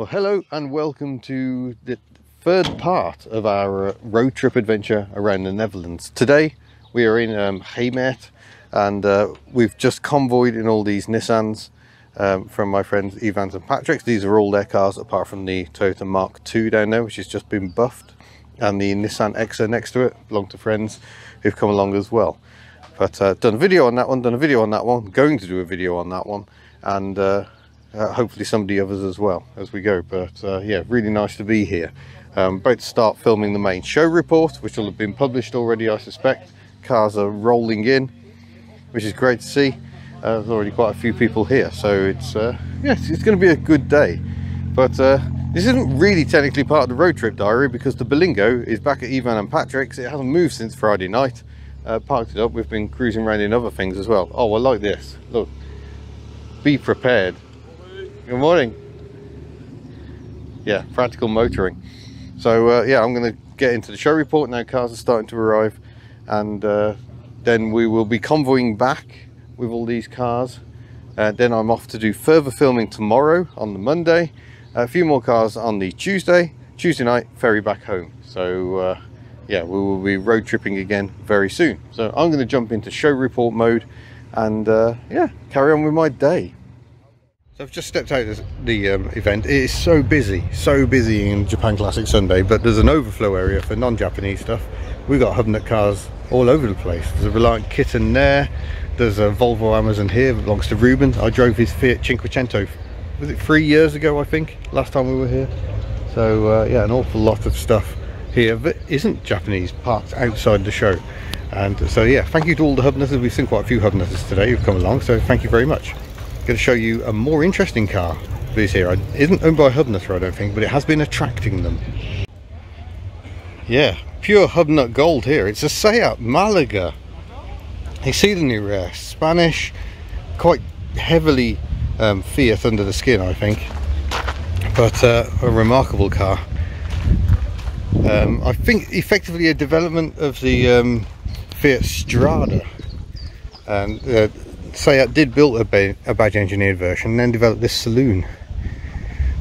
Well, hello and welcome to the third part of our road trip adventure around the Netherlands. Today we are in Hubnut, and we've just convoyed in all these Nissans from my friends Evans and Patrick's. These are all their cars apart from the Toyota Mark II down there, which has just been buffed, and the Nissan Exa next to it belong to friends who've come along as well. But done a video on that one, done a video on that one, going to do a video on that one, and hopefully some of the others as well as we go. But yeah, really nice to be here. About to start filming the main show report, which will have been published already, I suspect. Cars are rolling in, which is great to see. There's already quite a few people here, so it's yeah, it's going to be a good day. But this isn't really technically part of the road trip diary, because the Berlingo is back at Evan and Patrick's. It hasn't moved since Friday night. Parked it up. We've been cruising around in other things as well. Oh, I like this. Look, be prepared. Good morning. Yeah, practical motoring. So yeah, I'm going to get into the show report now. Cars are starting to arrive, and then we will be convoying back with all these cars. Then I'm off to do further filming tomorrow on the Monday. A few more cars on the Tuesday night, ferry back home. So yeah, we will be road tripping again very soon. So I'm going to jump into show report mode and yeah, carry on with my day. So I've just stepped out of the event. It is so busy in Japan Classic Sunday, but there's an overflow area for non-Japanese stuff. We've got Hubnut cars all over the place. There's a Reliant Kitten there. There's a Volvo Amazon here that belongs to Ruben. I drove his Fiat Cinquecento, was it 3 years ago, I think, last time we were here. So yeah, an awful lot of stuff here that isn't Japanese, parked outside the show. And so yeah, thank you to all the Hubnutters. We've seen quite a few Hubnutters today who've come along, so thank you very much. Going to show you a more interesting car that is here. It isn't owned by a Hubnutter, I don't think, but it has been attracting them. Yeah, pure Hubnut gold here. It's a Seat Malaga. Exceedingly rare, Spanish, quite heavily Fiat under the skin, I think, but a remarkable car. I think effectively a development of the Fiat Strada, and Seat did build a badge engineered version and then developed this saloon.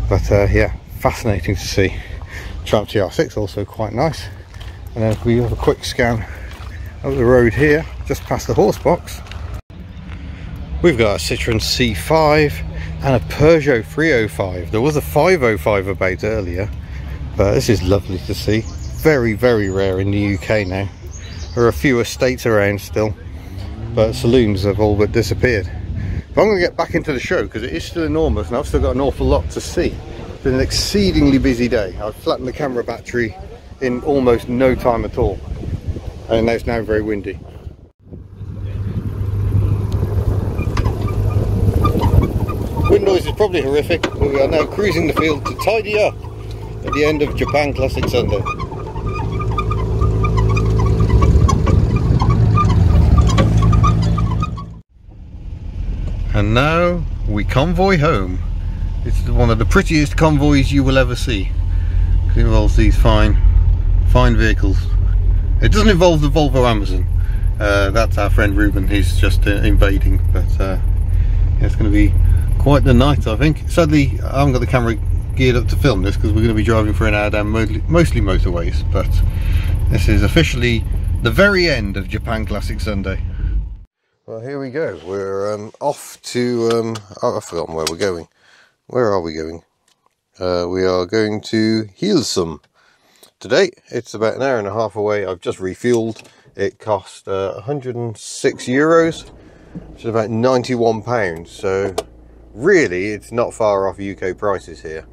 But yeah, fascinating to see. Trump TR6 also quite nice. And then if we have a quick scan of the road here, just past the horse box, we've got a Citroen C5 and a Peugeot 305. There was a 505 about earlier, but this is lovely to see. Very, very rare in the UK now. There are a few estates around still, but saloons have all but disappeared. But I'm going to get back into the show because it is still enormous and I've still got an awful lot to see. It's been an exceedingly busy day. I've flattened the camera battery in almost no time at all, and it's now very windy. Wind noise is probably horrific, but we are now cruising the field to tidy up at the end of Japan Classic Sunday. And now we convoy home. It's one of the prettiest convoys you will ever see. It involves these fine vehicles. It doesn't involve the Volvo Amazon. That's our friend Ruben. He's just invading. But yeah, it's going to be quite the night, I think. Sadly, I haven't got the camera geared up to film this because we're going to be driving for an hour down mostly motorways. But this is officially the very end of Japan Classic Sunday. Well, here we go. We're off to oh, I've forgotten where we're going. Where are we going? We are going to Heelsum today. It's about an hour and a half away. I've just refueled. It cost 106 euros, which is about £91. So really, it's not far off UK prices here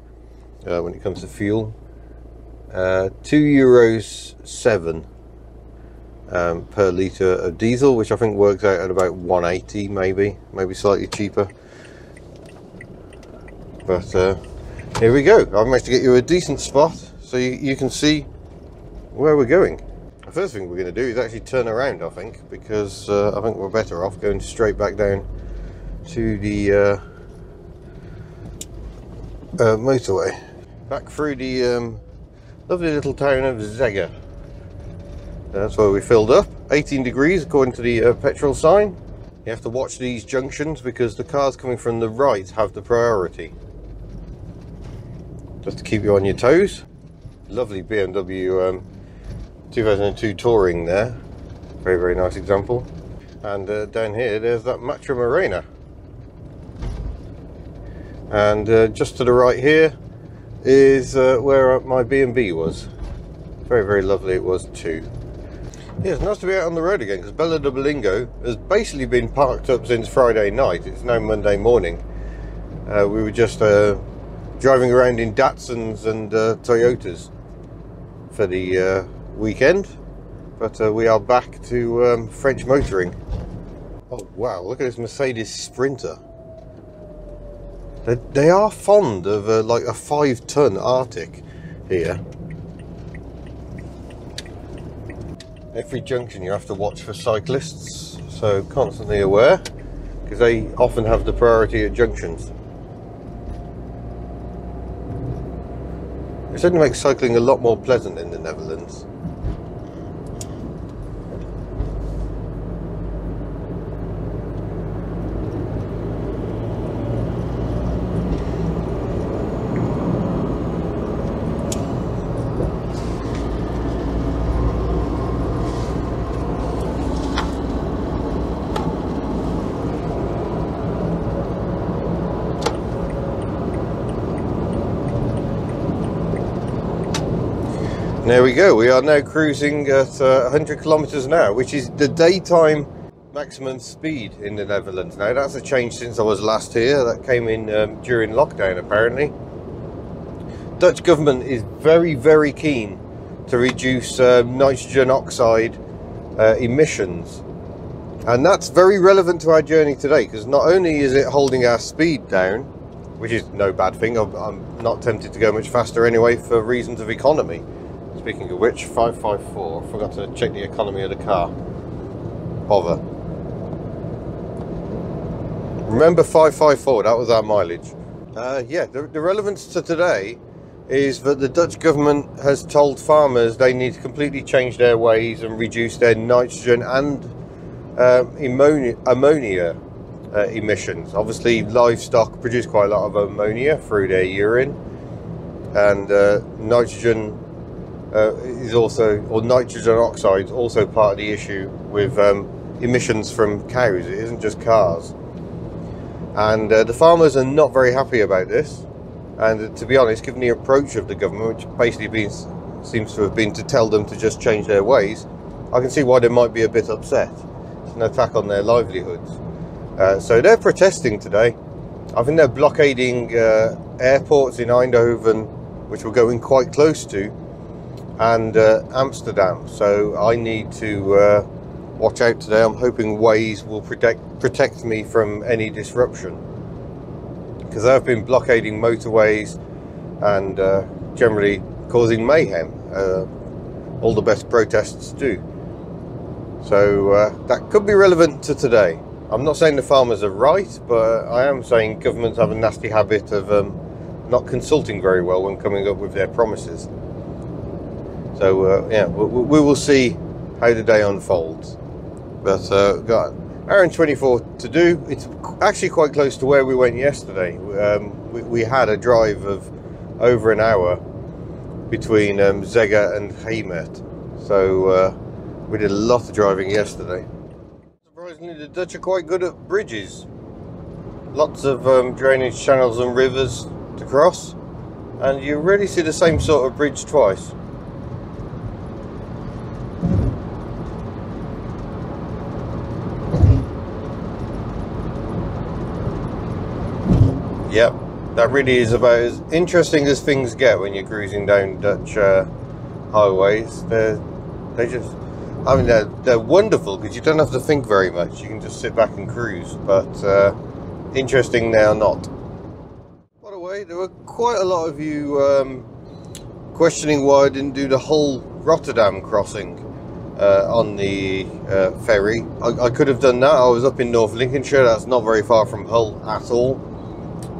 when it comes to fuel. €2.07 per litre of diesel, which I think works out at about 180, maybe slightly cheaper. But here we go. I've managed to get you a decent spot so you can see where we're going. The first thing we're going to do is actually turn around, I think, because I think we're better off going straight back down to the motorway, back through the lovely little town of Zegge. That's where we filled up. 18 degrees according to the petrol sign. You have to watch these junctions because the cars coming from the right have the priority. just to keep you on your toes. Lovely BMW 2002 Touring there. Very, very nice example. And down here, there's that Matra Morena. And just to the right here is where my B&B was. Very, very lovely it was too. Yeah, it's nice to be out on the road again, because Bella de Berlingo has basically been parked up since Friday night. It's now Monday morning. We were just driving around in Datsuns and Toyotas for the weekend, but we are back to French motoring. Oh wow, look at this Mercedes Sprinter. They are fond of like a 5-ton Arctic here. Every junction you have to watch for cyclists, so constantly aware, because they often have the priority at junctions. It certainly makes cycling a lot more pleasant in the Netherlands. There we go, we are now cruising at 100 kilometers an hour, which is the daytime maximum speed in the Netherlands. Now that's a change since I was last here. That came in during lockdown apparently. Dutch government is very, very keen to reduce nitrogen oxide emissions. And that's very relevant to our journey today, because not only is it holding our speed down, which is no bad thing, I'm not tempted to go much faster anyway for reasons of economy. Speaking of which, 554, I forgot to check the economy of the car. Bother. Remember 554, that was our mileage. Yeah, the relevance to today is that the Dutch government has told farmers they need to completely change their ways and reduce their nitrogen and ammonia emissions. Obviously, livestock produce quite a lot of ammonia through their urine, and nitrogen is also, or nitrogen oxide is also part of the issue with emissions from cows. It isn't just cars, and the farmers are not very happy about this. And to be honest, given the approach of the government, which basically seems to have been to tell them to just change their ways, I can see why they might be a bit upset. It's an attack on their livelihoods. So they're protesting today. I think they're blockading airports in Eindhoven, which we're going quite close to, and Amsterdam. So I need to watch out today. I'm hoping Waze will protect me from any disruption, because they've been blockading motorways and generally causing mayhem. All the best protests do. So that could be relevant to today. I'm not saying the farmers are right, but I am saying governments have a nasty habit of not consulting very well when coming up with their promises. So yeah, we will see how the day unfolds. But got an hour and 24 to do. It's actually quite close to where we went yesterday. We had a drive of over an hour between Zegge and Hubnut. So we did a lot of driving yesterday. Surprisingly, the Dutch are quite good at bridges. Lots of drainage channels and rivers to cross, and you rarely see the same sort of bridge twice. Yep, that really is about as interesting as things get when you're cruising down Dutch highways. They just, I mean, they're wonderful because you don't have to think very much. You can just sit back and cruise. But interesting they are not. By the way, there were quite a lot of you questioning why I didn't do the whole Rotterdam crossing on the ferry. I could have done that. I was up in North Lincolnshire. That's not very far from Hull at all.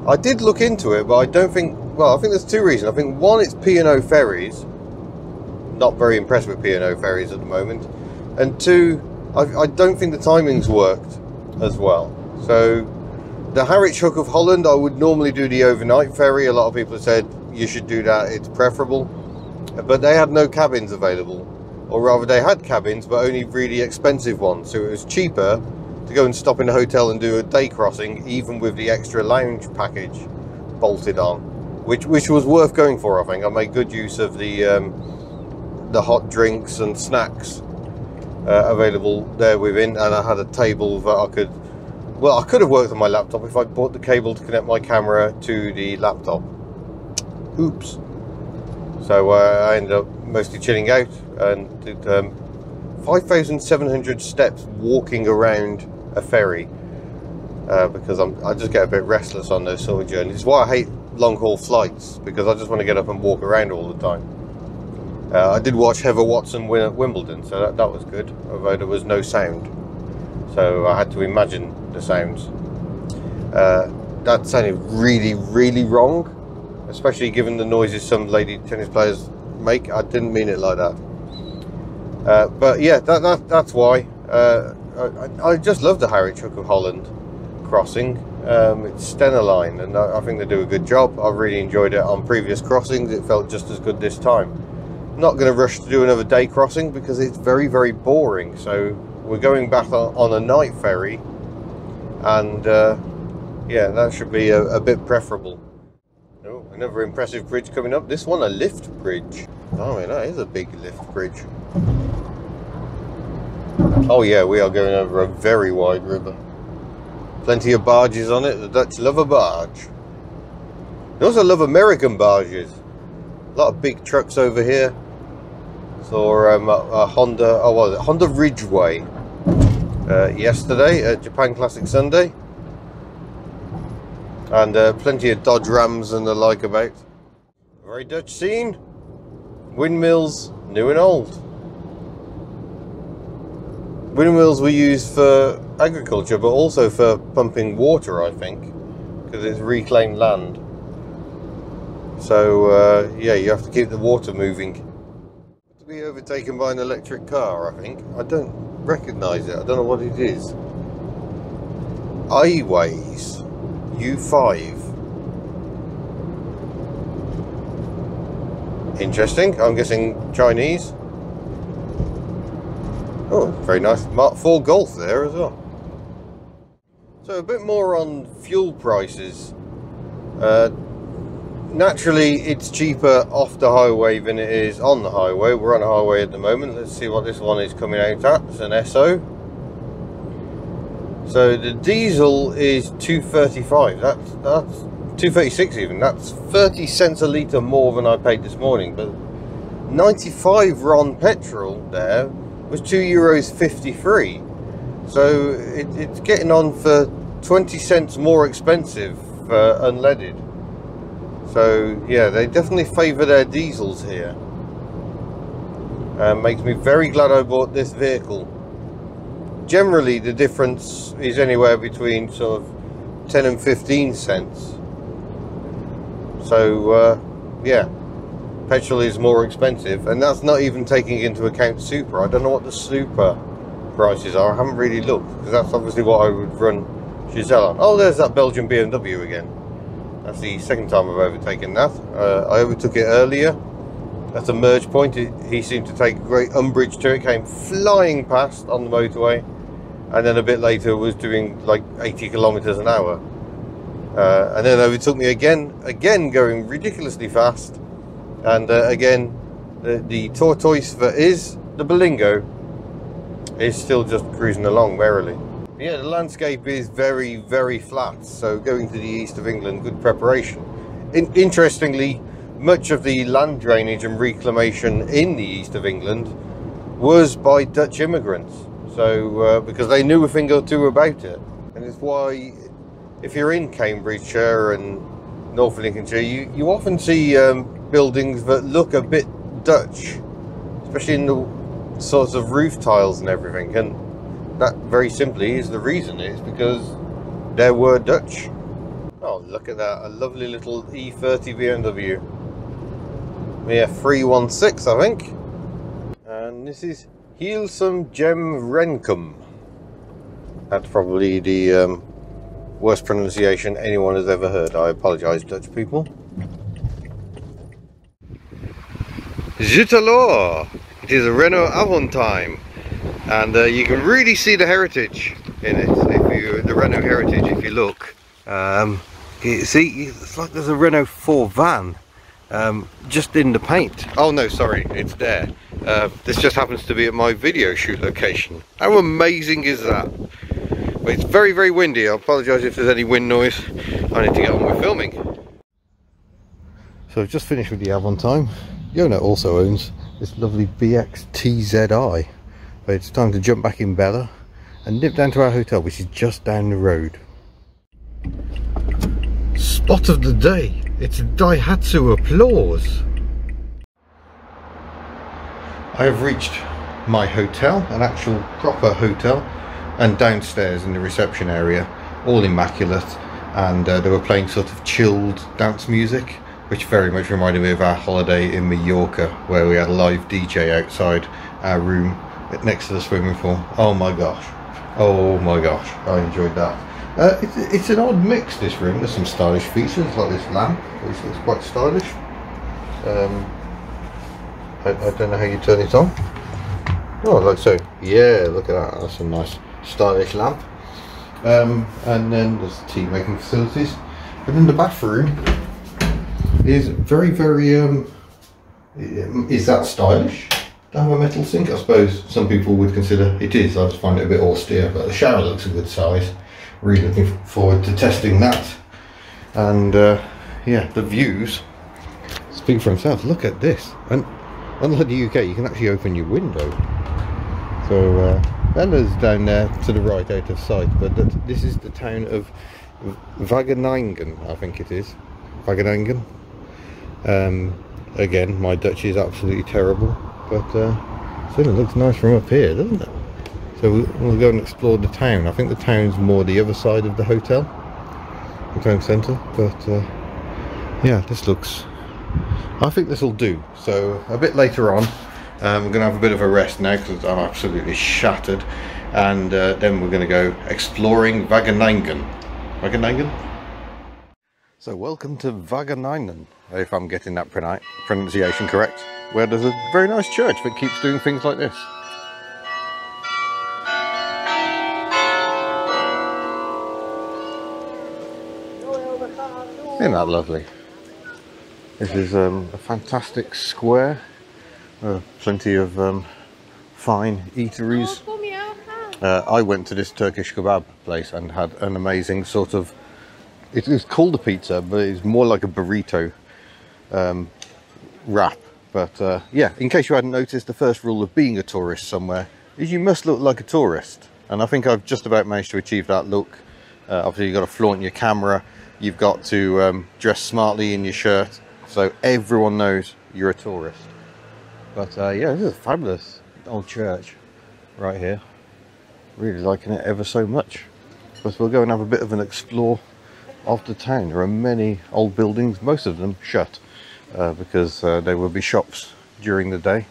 I did look into it, but I don't think, well, I think there's two reasons. I think one, it's P&O ferries. Not very impressed with P&O ferries at the moment. And two, I don't think the timings worked as well. So the Harwich Hook of Holland, I would normally do the overnight ferry. A lot of people have said, you should do that. It's preferable. But they had no cabins available, or rather they had cabins but only really expensive ones, so it was cheaper to go and stop in a hotel and do a day crossing, even with the extra lounge package bolted on, which was worth going for. I think I made good use of the hot drinks and snacks available there within, and I had a table that I could have worked on my laptop if I'd bought the cable to connect my camera to the laptop. Oops. So I ended up mostly chilling out and did 5,700 steps walking around a ferry, because I just get a bit restless on those sort of journeys. It's why I hate long haul flights, because I just want to get up and walk around all the time. I did watch Heather Watson win at Wimbledon, so that was good, although there was no sound, so I had to imagine the sounds. That sounded really, really wrong, especially given the noises some lady tennis players make. I didn't mean it like that. But yeah, that's why. I just love the Harwich Hook of Holland crossing. It's Stena Line, and I think they do a good job. I've really enjoyed it on previous crossings. It felt just as good this time. Not going to rush to do another day crossing because it's very, very boring. So we're going back on a night ferry, and yeah, that should be a bit preferable. Oh, another impressive bridge coming up. This one a lift bridge. Oh, yeah, that is a big lift bridge. Oh yeah, we are going over a very wide river. Plenty of barges on it. The Dutch love a barge. They also love American barges. A lot of big trucks over here. Saw a Honda, oh what was it, Honda Ridgeway yesterday at Japan Classic Sunday. And plenty of Dodge Rams and the like about. Very Dutch scene. Windmills, new and old. Windmills were used for agriculture, but also for pumping water, I think, because it's reclaimed land. So yeah, you have to keep the water moving. To be overtaken by an electric car, I think. I don't recognise it. I don't know what it is. iWays U5. Interesting. I'm guessing Chinese. Oh, very nice Mark IV Golf there as well. So a bit more on fuel prices. Naturally, it's cheaper off the highway than it is on the highway. We're on a highway at the moment. Let's see what this one is coming out at. It's an SO. So the diesel is 235. That's 236 even. That's 30 cents a litre more than I paid this morning. But 95 RON petrol there was €2.53. So it's getting on for 20 cents more expensive unleaded. So yeah, they definitely favour their diesels here. Makes me very glad I bought this vehicle. Generally the difference is anywhere between sort of 10 and 15 cents. So yeah, petrol is more expensive, and that's not even taking into account super. I don't know what the super prices are. I haven't really looked, because that's obviously what I would run Giselle on. Oh, there's that Belgian BMW again. That's the second time I've overtaken that. I overtook it earlier at a merge point. He seemed to take great umbrage to it, came flying past on the motorway, and then a bit later was doing like 80 kilometers an hour. And then overtook me again going ridiculously fast. And again, the tortoise that is the Berlingo is still just cruising along merrily. Yeah, the landscape is very, very flat, so going to the east of England, good preparation. Interestingly, much of the land drainage and reclamation in the east of England was by Dutch immigrants, so because they knew a thing or two about it. And it's why, if you're in Cambridgeshire and North Lincolnshire, you often see buildings that look a bit Dutch, especially in the sorts of roof tiles and everything, and that very simply is the reason. Is because they were Dutch. Oh, look at that, a lovely little E30 BMW. Yeah, 316 I think. And this is Heelsum Gem Renkum. That's probably the worst pronunciation anyone has ever heard. I apologise, Dutch people. Zut alors! It is a Renault Avantime, and you can really see the heritage in it. If you, the Renault heritage, if you look, you see, it's like there's a Renault 4 van just in the paint. Oh no, sorry, it's there. This just happens to be at my video shoot location. How amazing is that? But it's very, very windy. I apologise if there's any wind noise. I need to get on with filming. So I've just finished with the Avantime. Yona also owns this lovely BX-TZI. But it's time to jump back in Bella and nip down to our hotel, which is just down the road. Spot of the day. It's Daihatsu Applause. I have reached my hotel, an actual proper hotel, and downstairs in the reception area, all immaculate, and they were playing sort of chilled dance music, which very much reminded me of our holiday in Mallorca, where we had a live DJ outside our room next to the swimming pool. Oh my gosh, I enjoyed that. It's an odd mix, this room. There's some stylish features like this lamp, which looks quite stylish. I don't know how you turn it on. Oh, like so. Yeah, look at that. That's a nice stylish lamp. And then there's tea making facilities. And then the bathroom is very, very is that stylish to have a metal sink? I suppose some people would consider it is. I just find it a bit austere, but the shower looks a good size. Really looking forward to testing that. And yeah, the views speak for themselves. Look at this. And unlike the UK, you can actually open your window. So Bella's down there to the right, out of sight, but this is the town of Wageningen, I think it is. Wageningen. Again, my Dutch is absolutely terrible, but still it looks nice from up here, doesn't it? So we'll go and explore the town. I think the town's more the other side of the hotel, the town centre, but yeah, this looks, I think this will do. So a bit later on, we're going to have a bit of a rest now because I'm absolutely shattered, and then we're going to go exploring Wageningen. Wageningen? So welcome to Wageningen, if I'm getting that pronunciation correct, where there's a very nice church that keeps doing things like this. Isn't that lovely? This is a fantastic square. Plenty of fine eateries. I went to this Turkish kebab place and had an amazing sort of, it is called a pizza, but it's more like a burrito wrap. But yeah, in case you hadn't noticed, the first rule of being a tourist somewhere is you must look like a tourist. And I think I've just about managed to achieve that look. Obviously you've got to flaunt your camera, you've got to dress smartly in your shirt, so everyone knows you're a tourist. But yeah, this is a fabulous old church right here. Really liking it ever so much. But we'll go and have a bit of an explore of the town. There are many old buildings, most of them shut, because there will be shops during the day.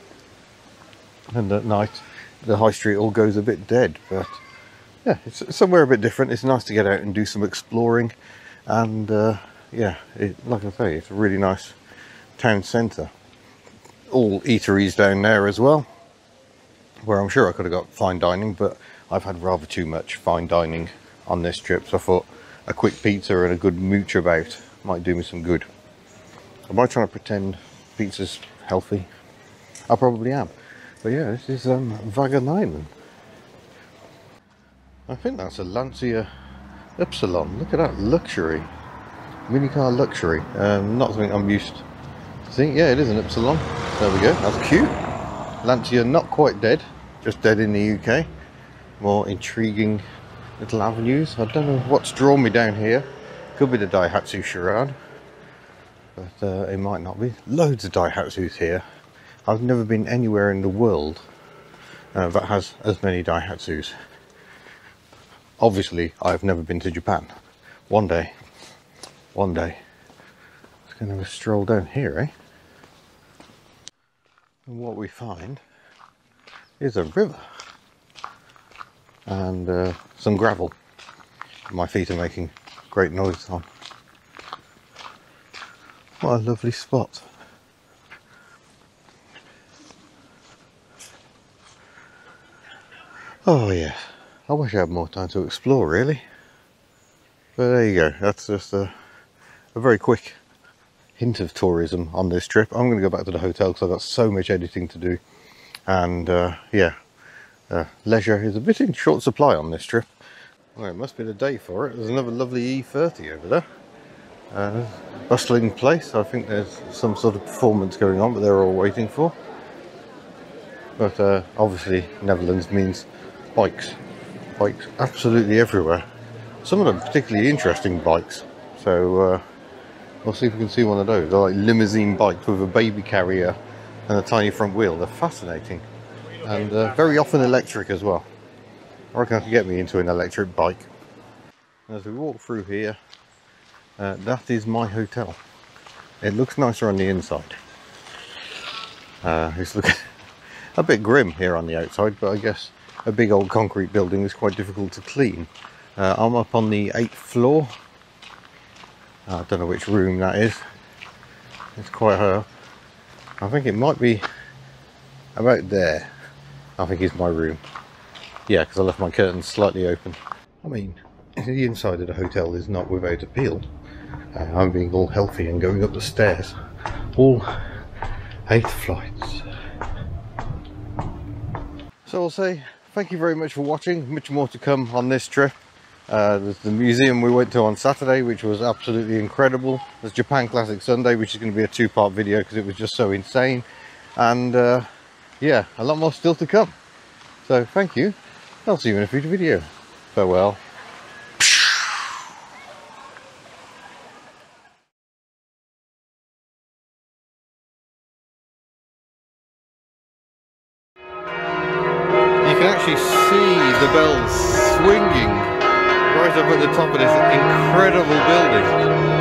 And at night, the high street all goes a bit dead. But yeah, it's somewhere a bit different. It's nice to get out and do some exploring. And yeah, like I say, it's a really nice town centre. All eateries down there as well, where I'm sure I could have got fine dining, but I've had rather too much fine dining on this trip, so I thought a quick pizza and a good mooch about might do me some good. Am I trying to pretend pizza's healthy? I probably am. But yeah, this is Wageningen. I think that's a Lancia Ypsilon. Look at that luxury. Minicar luxury. Not something I'm used to seeing. Yeah, it is an Ypsilon. There we go. That's cute. Lancia not quite dead. Just dead in the UK. More intriguing little avenues. I don't know what's drawn me down here. Could be the Daihatsu charade, but it might not be. Loads of Daihatsus here. I've never been anywhere in the world that has as many Daihatsus. Obviously, I've never been to Japan. One day. Let's go and have a stroll down here, eh? And what we find is a river and some gravel. My feet are making great noise on. What a lovely spot. Oh yeah, I wish I had more time to explore really. But there you go, that's just a very quick hint of tourism on this trip. I'm going to go back to the hotel because I've got so much editing to do. And yeah, leisure is a bit in short supply on this trip. Well, it must be the day for it. There's another lovely E30 over there. Bustling place. I think there's some sort of performance going on, but they're all waiting for. But obviously Netherlands means bikes. Bikes absolutely everywhere. Some of them particularly interesting bikes. So we'll see if we can see one of those. They're like limousine bikes with a baby carrier and a tiny front wheel. They're fascinating. And very often electric as well. I reckon I could get me into an electric bike. As we walk through here, that is my hotel. It looks nicer on the inside. It's looking a bit grim here on the outside, but I guess a big old concrete building is quite difficult to clean. I'm up on the 8th floor. I don't know which room that is. It's quite high up. I think it might be about there. I think it's my room. Yeah, because I left my curtains slightly open. I mean, the inside of the hotel is not without appeal. I'm being all healthy and going up the stairs. All 8 flights. So I'll say thank you very much for watching. Much more to come on this trip. There's the museum we went to on Saturday, which was absolutely incredible. There's Japan Classic Sunday, which is going to be a 2-part video because it was just so insane. And yeah, a lot more still to come. So thank you. I'll see you in a future video. Farewell. You can actually see the bells swinging right up at the top of this incredible building.